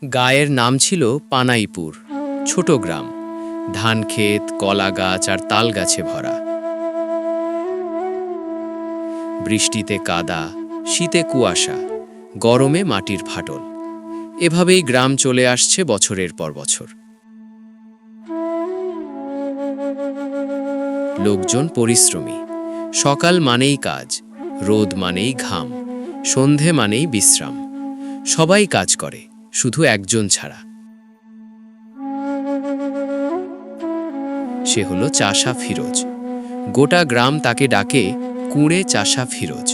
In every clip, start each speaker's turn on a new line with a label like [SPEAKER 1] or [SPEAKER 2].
[SPEAKER 1] গায়ের নাম ছিল পানাইপুর। ছোট গ্রাম, ধান ক্ষেত, কলা গাছ আর তাল গাছে ভরা। বৃষ্টিতে কাদা, শীতে কুয়াশা, গরমে মাটির ফাটল। এভাবেই গ্রাম চলে আসছে বছরের পর বছর। লোকজন পরিশ্রমী। সকাল মানেই কাজ, রোদ মানেই ঘাম, সন্ধে মানেই বিশ্রাম। সবাই কাজ করে, শুধু একজন ছাড়া। সে হলো চাষা ফিরোজ। গোটা গ্রাম তাকে ডাকে কুঁড়ে চাষা ফিরোজ।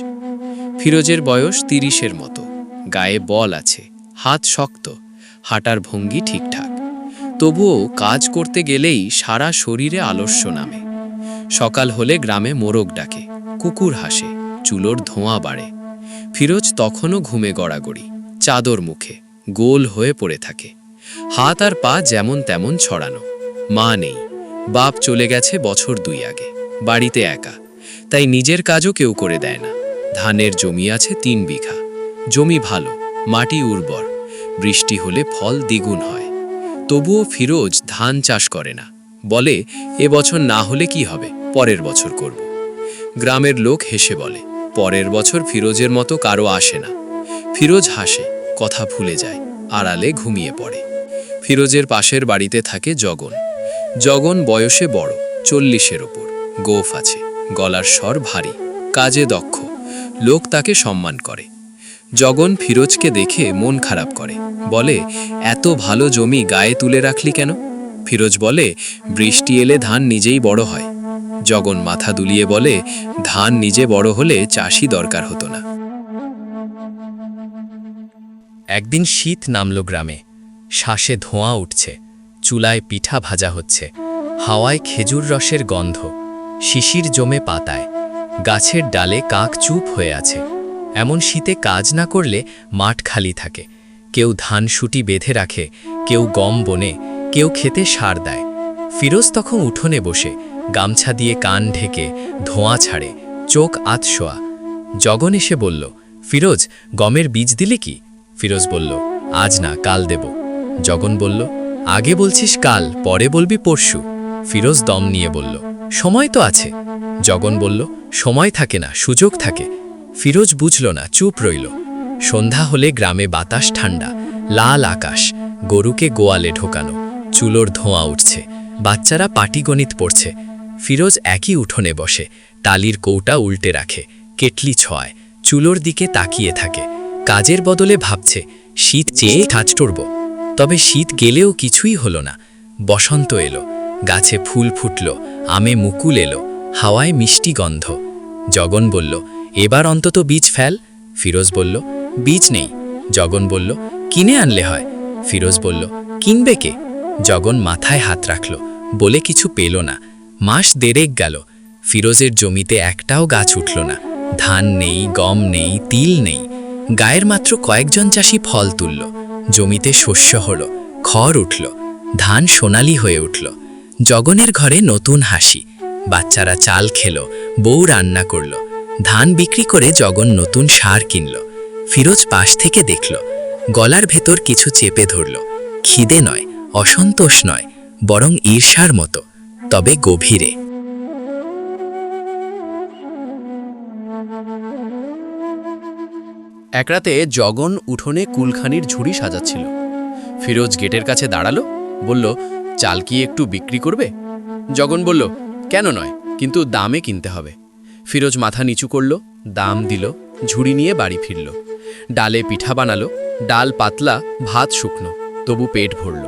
[SPEAKER 1] ফিরোজের বয়স ৩০-এর মতো। গায়ে বল আছে, হাত শক্ত, হাঁটার ভঙ্গি ঠিকঠাক। তবুও কাজ করতে গেলেই সারা শরীরে আলস্য নামে। সকাল হলে গ্রামে মোরগ ডাকে, কুকুর হাসে, চুলোর ধোঁয়া বাড়ে। ফিরোজ তখনও ঘুমে গড়াগড়ি, চাদর মুখে, গোল হয়ে পড়ে থাকে। হাত আর পা যেমন তেমন ছড়ানো। মা নেই, বাপ চলে গেছে বছর ২ আগে। বাড়িতে একা, তাই নিজের কাজও কেউ করে দেয় না। ধানের জমি আছে ৩ বিঘা। জমি ভালো, মাটি উর্বর, বৃষ্টি হলে ফল দ্বিগুণ হয়। তবুও ফিরোজ ধান চাষ করে না। বলে, এবছর না হলে কি হবে, পরের বছর করব। গ্রামের লোক হেসে বলে, পরের বছর ফিরোজের মতো কারো আসে না। ফিরোজ হাসে, কথা ভুলে যায়, আড়ালে ঘুমিয়ে পড়ে। ফিরোজের পাশের বাড়িতে থাকে জগন। জগন বয়সে বড়, ৪০-এর ওপর। গোঁফ আছে, গলার স্বর ভারী, কাজে দক্ষ। লোক তাকে সম্মান করে। জগন ফিরোজকে দেখে মন খারাপ করে, বলে, এত ভালো জমি গায়ে তুলে রাখলি কেন? ফিরোজ বলে, বৃষ্টি এলে ধান নিজেই বড় হয়। জগন মাথা দুলিয়ে বলে, ধান নিজে বড় হলে চাষি দরকার হতো না। একদিন শীত নামল গ্রামে। শ্বাসে ধোঁয়া উঠছে, চুলায় পিঠা ভাজা হচ্ছে, হাওয়ায় খেজুর রসের গন্ধ, শিশির জমে পাতায়। গাছের ডালে কাক চুপ হয়ে আছে। এমন শীতে কাজ না করলে মাঠ খালি থাকে। কেউ ধান শুটি বেঁধে রাখে, কেউ গম বোনে, কেউ খেতে সার দেয়। ফিরোজ তখন উঠোনে বসে, গামছা দিয়ে কান ঢেকে, ধোঁয়া ছাড়ে, চোখ আতশোয়া। জগন এসে বলল, ফিরোজ, গমের বীজ দিলে কি? ফিরোজ বলল, আজ না, কাল দেব। জগন বলল, আগে বলছিস কাল, পরে বলবি পরশু। ফিরোজ দম নিয়ে বলল, সময় তো আছে। জগন বলল, সময় থাকে না, সুযোগ থাকে। ফিরোজ বুঝল না, চুপ রইল। সন্ধ্যা হলে গ্রামে বাতাস ঠান্ডা, লাল আকাশ, গরুকে গোয়ালে ঢোকানো, চুলোর ধোঁয়া উঠছে, বাচ্চারা পাটিগণিত পড়ছে। ফিরোজ একই উঠোনে বসে, টালির কৌটা উল্টে রাখে, কেটলি ছোঁয়, চুলোর দিকে তাকিয়ে থাকে। কাজের বদলে ভাবছে, শীত চেয়ে কাজ করব। তবে শীত গেলেও কিছুই হলো না। বসন্ত এলো, গাছে ফুল ফুটল, আমে মুকুল এলো, হাওয়ায় মিষ্টি গন্ধ। জগন বলল, এবার অন্তত বীজ ফেল। ফিরোজ বলল, বীজ নেই। জগন বলল, কিনে আনলে হয়। ফিরোজ বলল, কিনবে কে? জগন মাথায় হাত রাখল, বলে কিছু পেল না। মাস দেড়েক গেল, ফিরোজের জমিতে একটাও গাছ উঠল না। ধান নেই, গম নেই, তিল নেই। গায়ের মাত্র কয়েকজন চাষি ফল তুলল। জমিতে শস্য হল, খড় উঠল, ধান সোনালি হয়ে উঠল। জগনের ঘরে নতুন হাসি, বাচ্চারা চাল খেল, বউ রান্না করল। ধান বিক্রি করে জগন নতুন সার কিনল। ফিরোজ পাশ থেকে দেখল, গলার ভেতর কিছু চেপে ধরল। খিদে নয়, অসন্তোষ নয়, বরং ঈর্ষার মতো, তবে গভীরে। এক রাতে জগন উঠোনে কুলখানির ঝুড়ি সাজাচ্ছিল। ফিরোজ গেটের কাছে দাঁড়ালো, বলল, চাল কি একটু বিক্রি করবে? জগন বলল, কেন নয়, কিন্তু দামে কিনতে হবে। ফিরোজ মাথা নিচু করল, দাম দিল, ঝুড়ি নিয়ে বাড়ি ফিরল। ডালে পিঠা বানালো, ডাল পাতলা, ভাত শুকনো, তবু পেট ভরল।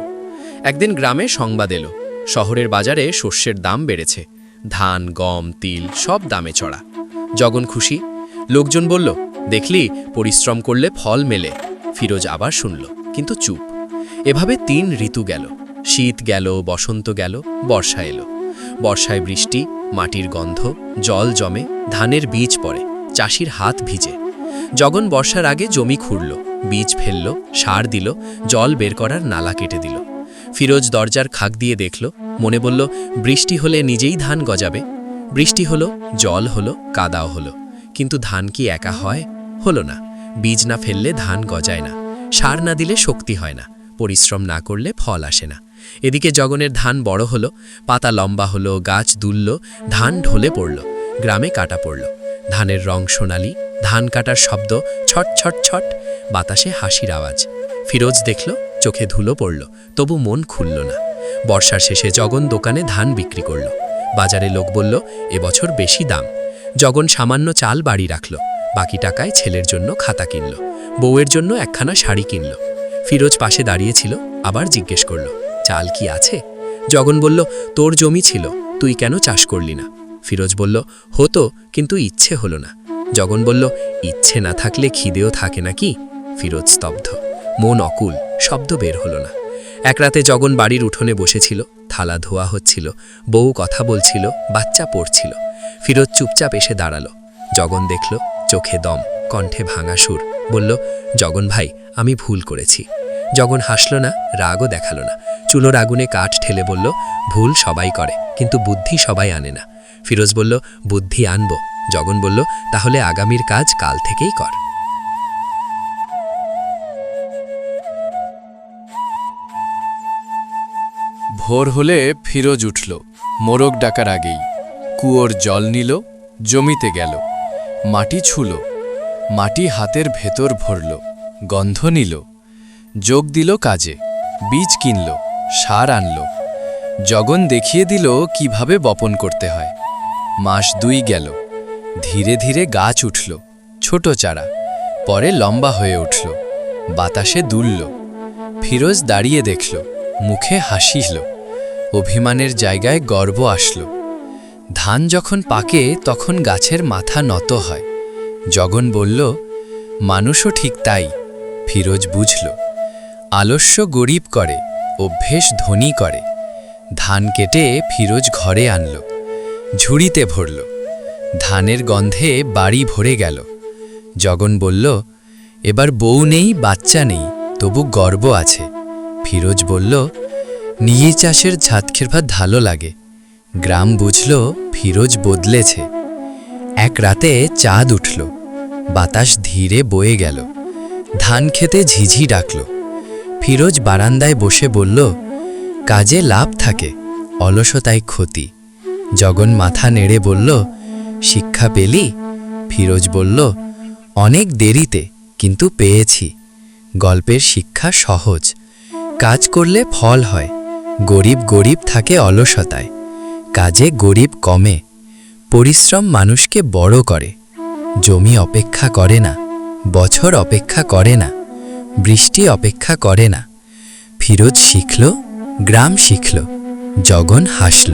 [SPEAKER 1] একদিন গ্রামে সংবাদ এলো, শহরের বাজারে শস্যের দাম বেড়েছে। ধান, গম, তিল সব দামে চড়া। জগন খুশি। লোকজন বলল, দেখলি, পরিশ্রম করলে ফল মেলে। ফিরোজ আবার শুনল, কিন্তু চুপ। এভাবে ৩ ঋতু গেল। শীত গেল, বসন্ত গেল, বর্ষা এলো। বর্ষায় বৃষ্টি, মাটির গন্ধ, জল জমে, ধানের বীজ পড়ে, চাষির হাত ভিজে। জগন বর্ষার আগে জমি খুঁড়ল, বীজ ফেলল, সার দিল, জল বের করার নালা কেটে দিল। ফিরোজ দরজার খাক দিয়ে দেখল, মনে বলল, বৃষ্টি হলে নিজেই ধান গজাবে। বৃষ্টি হলো, জল হলো, কাদাও হলো, কিন্তু ধান কি একা হয়? হলো না। বীজ না ফেললে ধান গজায় না, সার না দিলে শক্তি হয় না, পরিশ্রম না করলে ফল আসে না। এদিকে জগনের ধান বড় হলো, পাতা লম্বা হলো, গাছ দুলল, ধান ঢলে পড়ল, গ্রামে কাটা পড়ল। ধানের রং সোনালি, ধান কাটার শব্দ, ছট ছট ছট, বাতাসে হাসির আওয়াজ। ফিরোজ দেখল, চোখে ধুলো পড়ল, তবু মন খুলল না। বর্ষার শেষে জগন দোকানে ধান বিক্রি করল। বাজারে লোক বলল, এবছর বেশি দাম। জগন সামান্য চাল বাড়ি রাখল, বাকি টাকায় ছেলের জন্য খাতা কিনল, বউয়ের জন্য একখানা শাড়ি কিনল। ফিরোজ পাশে দাঁড়িয়েছিল, আবার জিজ্ঞেস করল, চাল কি আছে? জগন বলল, তোর জমি ছিল, তুই কেন চাষ করলি না? ফিরোজ বলল, হতো, কিন্তু ইচ্ছে হলো না। জগন বলল, ইচ্ছে না থাকলে খিদেও থাকে নাকি? ফিরোজ স্তব্ধ, মন অকুল, শব্দ বের হলো না। এক রাতে জগন বাড়ির উঠোনে বসেছিল, থালা ধোয়া হচ্ছিল, বউ কথা বলছিল, বাচ্চা পড়ছিল। ফিরোজ চুপচাপ এসে দাঁড়ালো। জগন দেখল, চোখে দম, কণ্ঠে ভাঙা সুর, বলল, জগন ভাই, আমি ভুল করেছি। জগন হাসল না, রাগও দেখালো না, চুলোর আগুনে কাঠ ঠেলে বলল, ভুল সবাই করে, কিন্তু বুদ্ধি সবাই আনে না। ফিরোজ বলল, বুদ্ধি আনব। জগন বলল, তাহলে আগামীর কাজ কাল থেকেই কর।
[SPEAKER 2] ভোর হলে ফিরোজ উঠল, মোরগ ডাকার আগেই। কুয়োর জল নিল, জমিতে গেল, মাটি ছুল, মাটি হাতের ভেতর ভরল, গন্ধ নিল, যোগ দিল কাজে, বীজ কিনল, সার আনল। জগন দেখিয়ে দিল কিভাবে বপন করতে হয়। মাস 2 গেল, ধীরে ধীরে গাছ উঠল, ছোট চারা, পরে লম্বা হয়ে উঠল, বাতাসে দুলল। ফিরোজ দাঁড়িয়ে দেখল, মুখে হাসি এলো, অভিমানের জায়গায় গর্ব আসলো। ধান যখন পাকে তখন গাছের মাথা নত হয়। জগন বলল, মানুষও ঠিক তাই। ফিরোজ বুঝল, আলস্য গরিব করে, অভ্যেস ধনী করে। ধান কেটে ফিরোজ ঘরে আনল, ঝুড়িতে ভরল, ধানের গন্ধে বাড়ি ভরে গেল। জগন বলল, এবার বউ নেই, বাচ্চা নেই, তবু গর্ব আছে। ফিরোজ বলল, নিয়ে চাষের ঝাতখের ভাত ভালো লাগে। গ্রাম বুঝল ফিরোজ বদলেছে। এক রাতে চাঁদ উঠল, বাতাস ধীরে বয়ে গেল, ধান খেতে ঝিঝি ডাকল। ফিরোজ বারান্দায় বসে বলল, কাজে লাভ থাকে, অলসতায় ক্ষতি। জগন মাথা নেড়ে বলল, শিক্ষা পেলি? ফিরোজ বলল, অনেক দেরিতে, কিন্তু পেয়েছি। গল্পের শিক্ষা সহজ, কাজ করলে ফল হয়। গরিব গরিব থাকে অলসতায়, কাজে গরিব কমে। পরিশ্রম মানুষকে বড় করে। জমি অপেক্ষা করে না, বছর অপেক্ষা করে না, বৃষ্টি অপেক্ষা করে না। ফিরোজ শিখল, গ্রাম শিখল, জগন হাসল।